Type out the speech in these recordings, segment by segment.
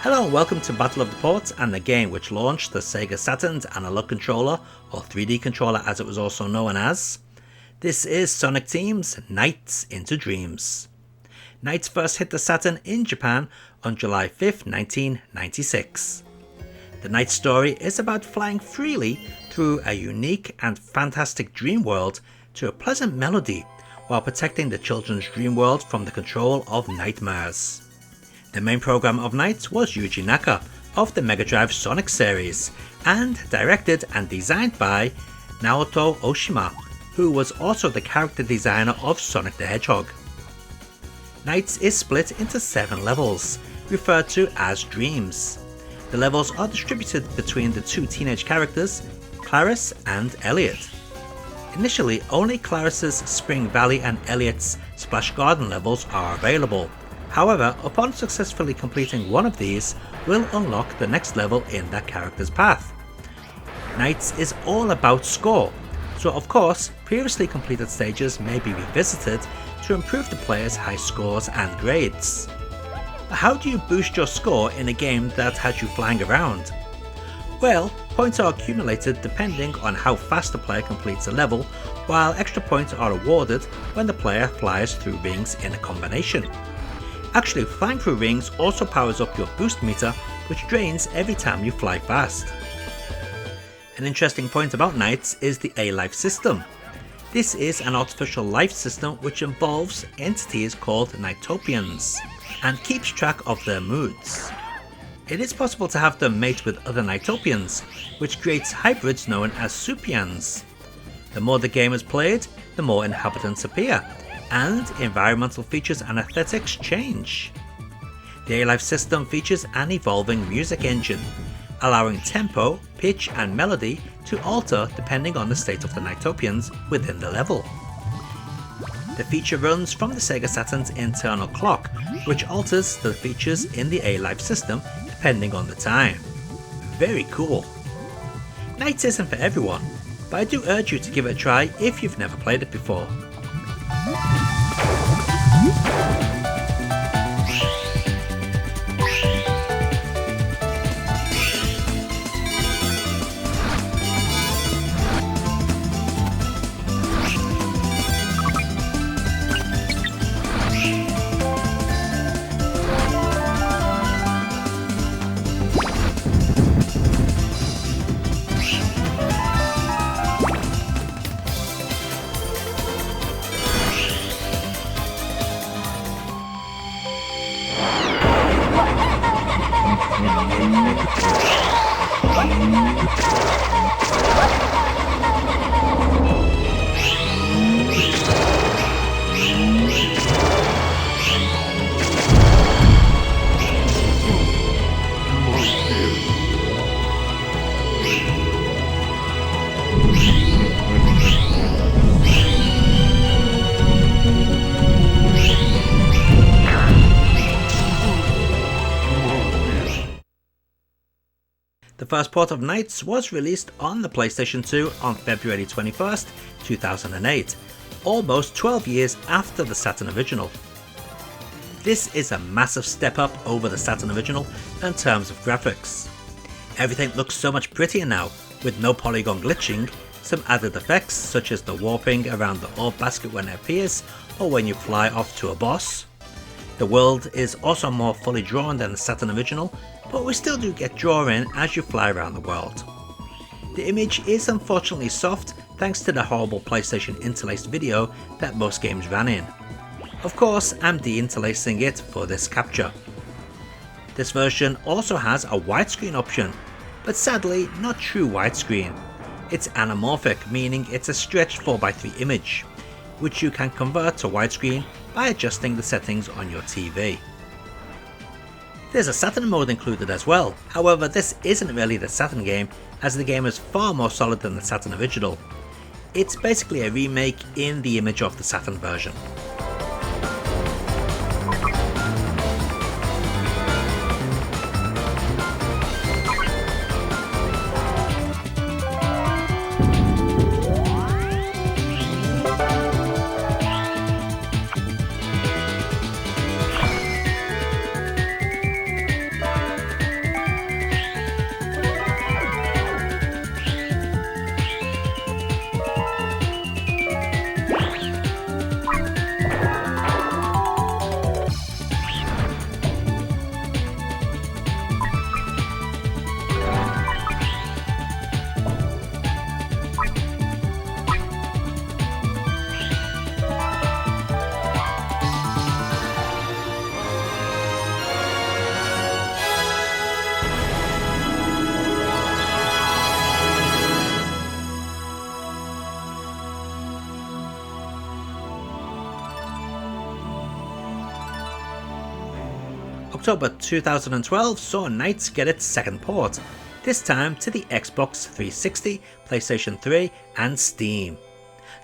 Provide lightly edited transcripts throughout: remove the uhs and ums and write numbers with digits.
Hello and welcome to Battle of the Ports and the game which launched the Sega Saturn's analog controller, or 3D controller as it was also known as. This is Sonic Team's Nights into Dreams. Nights first hit the Saturn in Japan on July 5th, 1996. The Nights story is about flying freely through a unique and fantastic dream world to a pleasant melody while protecting the children's dream world from the control of nightmares. The main programmer of Nights was Yuji Naka of the Mega Drive Sonic series, and directed and designed by Naoto Oshima, who was also the character designer of Sonic the Hedgehog. Nights is split into 7 levels, referred to as Dreams. The levels are distributed between the 2 teenage characters, Clarice and Elliot. Initially, only Clarice's Spring Valley and Elliot's Splash Garden levels are available. However, upon successfully completing one of these, we'll unlock the next level in that character's path. Nights is all about score, so of course, previously completed stages may be revisited to improve the player's high scores and grades. But how do you boost your score in a game that has you flying around? Well, points are accumulated depending on how fast the player completes a level, while extra points are awarded when the player flies through rings in a combination. Actually, flying through rings also powers up your boost meter, which drains every time you fly fast. An interesting point about Nights is the A-Life system. This is an artificial life system which involves entities called Nightopians, and keeps track of their moods. It is possible to have them mate with other Nightopians, which creates hybrids known as Supians. The more the game is played, the more inhabitants appear, and environmental features and aesthetics change. The A-Life system features an evolving music engine, allowing tempo, pitch and melody to alter depending on the state of the Nightopians within the level. The feature runs from the Sega Saturn's internal clock, which alters the features in the A-Life system depending on the time. Very cool. Nights isn't for everyone, but I do urge you to give it a try if you've never played it before. The first port of Nights was released on the PlayStation 2 on February 21st, 2008, almost 12 years after the Saturn original. This is a massive step up over the Saturn original in terms of graphics. Everything looks so much prettier now, with no polygon glitching, some added effects such as the warping around the orb basket when it appears, or when you fly off to a boss. The world is also more fully drawn than the Saturn original, but we still do get draw in as you fly around the world. The image is unfortunately soft thanks to the horrible PlayStation interlaced video that most games ran in. Of course, I'm de-interlacing it for this capture. This version also has a widescreen option, but sadly not true widescreen. It's anamorphic, meaning it's a stretched 4:3 image, which you can convert to widescreen by adjusting the settings on your TV. There's a Saturn mode included as well, however this isn't really the Saturn game as the game is far more solid than the Saturn original. It's basically a remake in the image of the Saturn version. October 2012 saw Nights get its second port, this time to the Xbox 360, PlayStation 3 and Steam.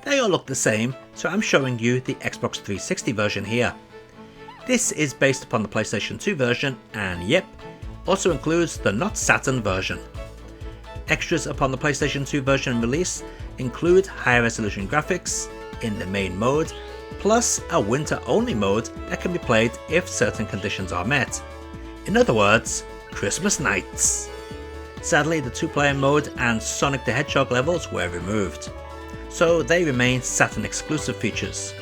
They all look the same, so I'm showing you the Xbox 360 version here. This is based upon the PlayStation 2 version and yep, also includes the not Saturn version. Extras upon the PlayStation 2 version release include high resolution graphics in the main mode, plus a winter only mode that can be played if certain conditions are met. In other words, Christmas Nights. Sadly, the 2-player mode and Sonic the Hedgehog levels were removed, so they remain Saturn exclusive features.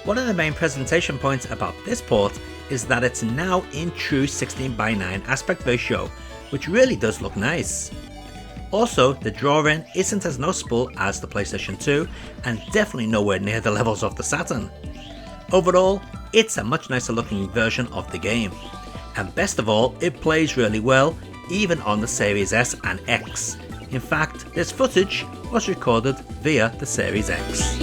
One of the main presentation points about this port is that it's now in true 16:9 aspect ratio, which really does look nice. Also, the drawing isn't as noticeable as the PlayStation 2 and definitely nowhere near the levels of the Saturn. Overall, it's a much nicer looking version of the game. And best of all, it plays really well even on the Series S and X. In fact, this footage was recorded via the Series X.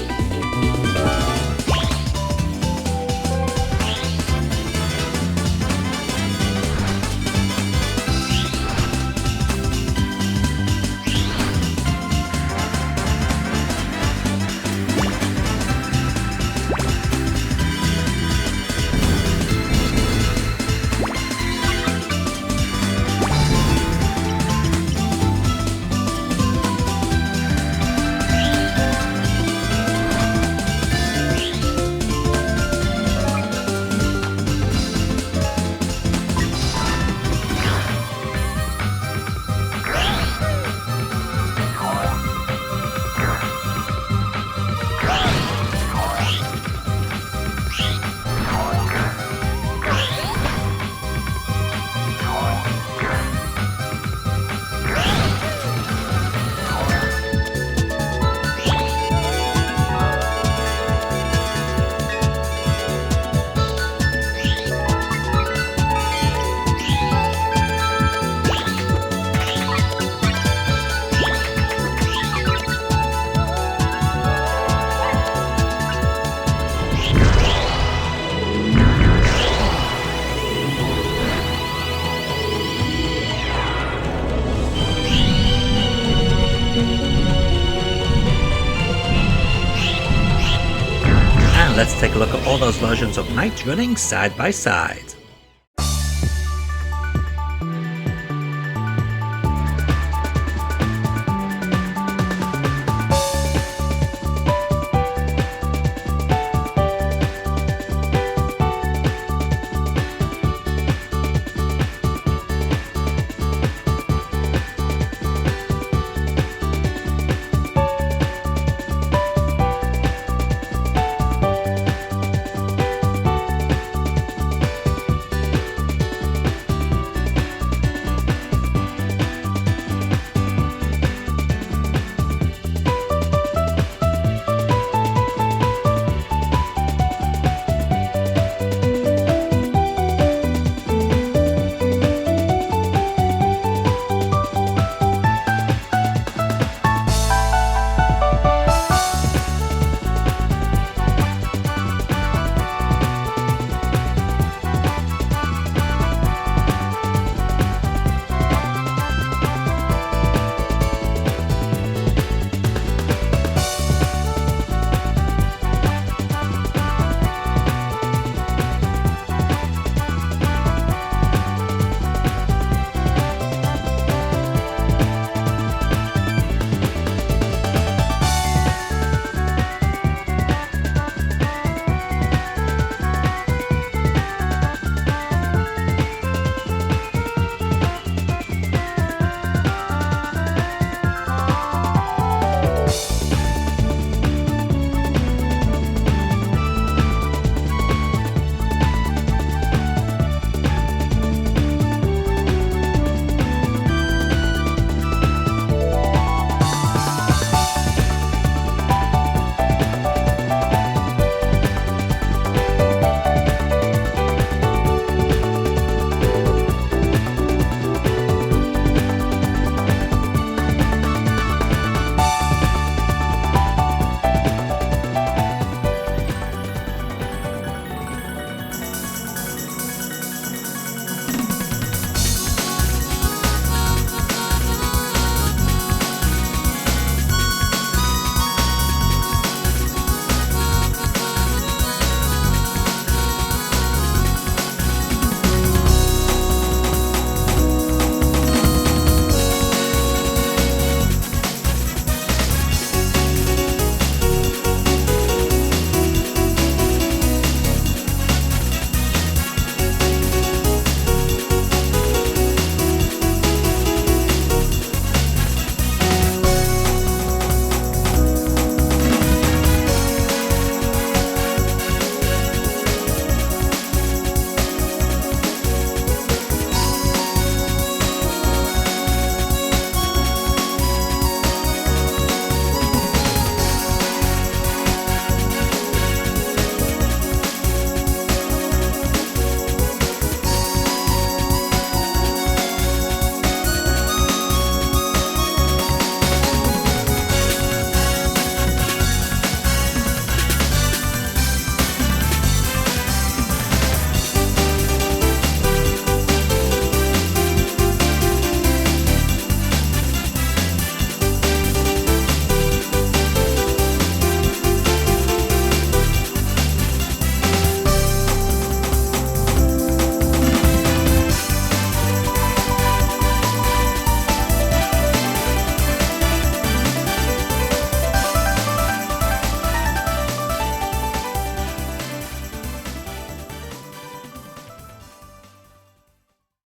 Let's take a look at all those versions of Nights running side by side.